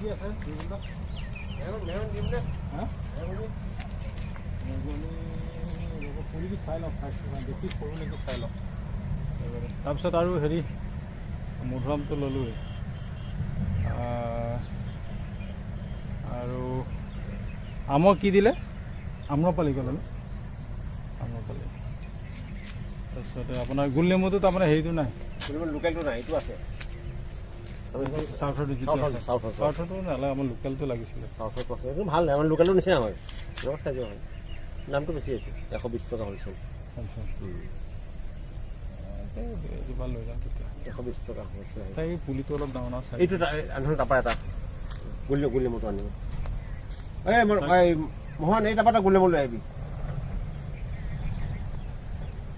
কি আছে পুলিটো চাই লওক বেছি সৰু নেকি চাই লওক তাৰপিছত আৰু হেৰি মধুৰামটো ল'লোৱেই আৰু আমৰ কি দিলে আম্ৰপালি ক'লে ন আম্ৰপালি তাৰপিছতে আপোনাৰ গোল নেমুটো তাৰমানে হেৰিটো নাই লোকেলটো নাই এইটো আছে চাউথৰটো নালাগে আমাৰ লোকেলটো লাগিছিলে চাউথৰ আছে এইটো ভাল নাই আমাৰ লোকেলটো নিচিনা হয় চাইজ হয় দামটো বেছি হৈছে 120 টকা হৈছে আচ্ছা এজোপা লৈ যাম তেতিয়া 120 টকা হৈছে তাই পুলিটো অলপ ডাঙৰ আছে এইটো তাৰপৰা এটা গোল নেমুটো আনিব মোহন এই তাৰপৰা এটা গোল নেমু লৈ আহিবি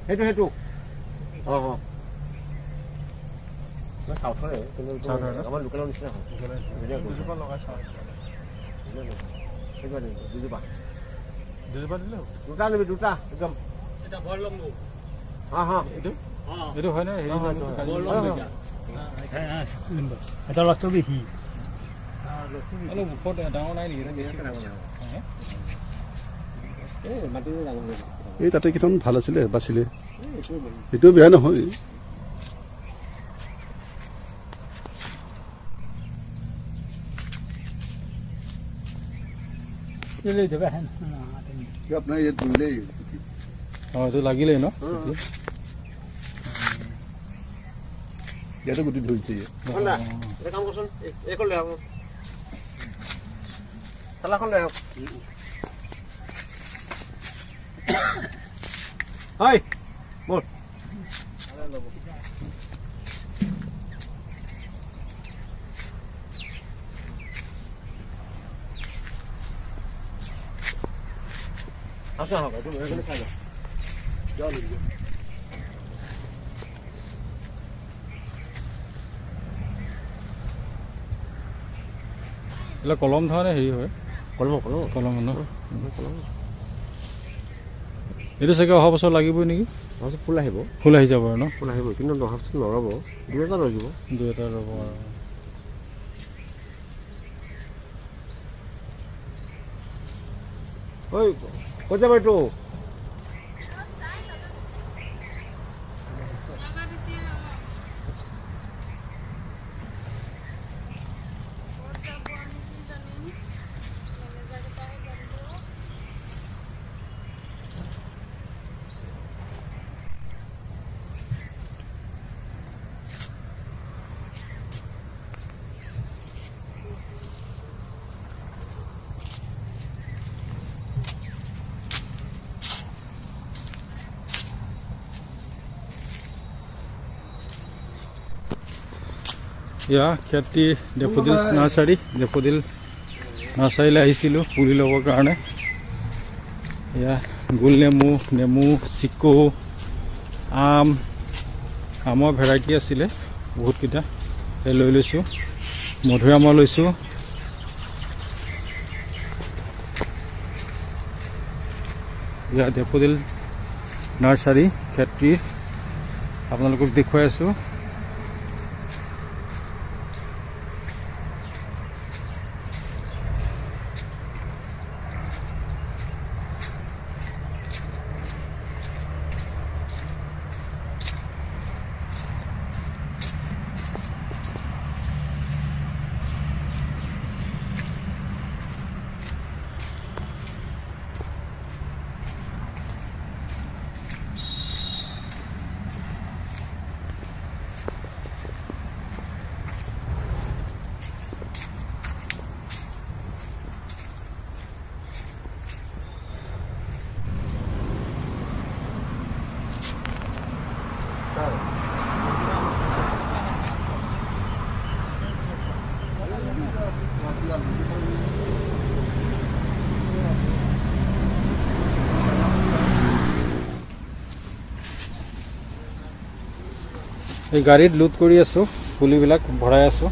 সেইটো অঁ চাউথৰে কিন্তু আমাৰ লোকেলৰ নিচিনা হয় দুজোপা লগাই চাওঁ দুজোপা দিলে দুটা আনিবি দুটা একদম এইটো হয়নে এটা লক্ষ্য বেশি অলপ ওপৰত ডাঙৰ নাই নেকি এই তাতে কেইটামান ভাল আছিলে বাছিলে এইটোও বেয়া নহয় আপোনাৰ ইয়াত দিলেই অঁ এইটো লাগিলেই ন ইয়াতে গুটি ধৰিছে কাম কৰচোন এইখন লৈ আহক চালাখন লৈ আহক হয় বল আচ্ছা হ'ব তুমি এখানে খাই যাও যাও নিবি এইবিলাক কলম ধৰণে হেৰি হয় কলম ন এইটো চাগে অহা বছৰ লাগিবই নেকি ফুল আহিব যাব আৰু ন ফুল আহিব কিন্তু অহা বছৰ নৰব দুই এটা ৰৈ ৰ'ব আৰু ঐ ক'ত যাব এইটো ইয়া খেতি ডেফোডিল নাৰ্চাৰীলৈ আহিছিলোঁ পুলি ল'বৰ কাৰণে এয়া গোল নেমু চিকু আমৰ ভেৰাইটি আছিলে বহুতকেইটা এই লৈ লৈছোঁ মধুৰিআমৰ লৈছোঁ এয়া ডেফোডিল নাৰ্চাৰী খেতি আপোনালোকক দেখুৱাই আছোঁ এই গাড়ীত লোড কৰি আছোঁ পুলিবিলাক ভৰাই আছোঁ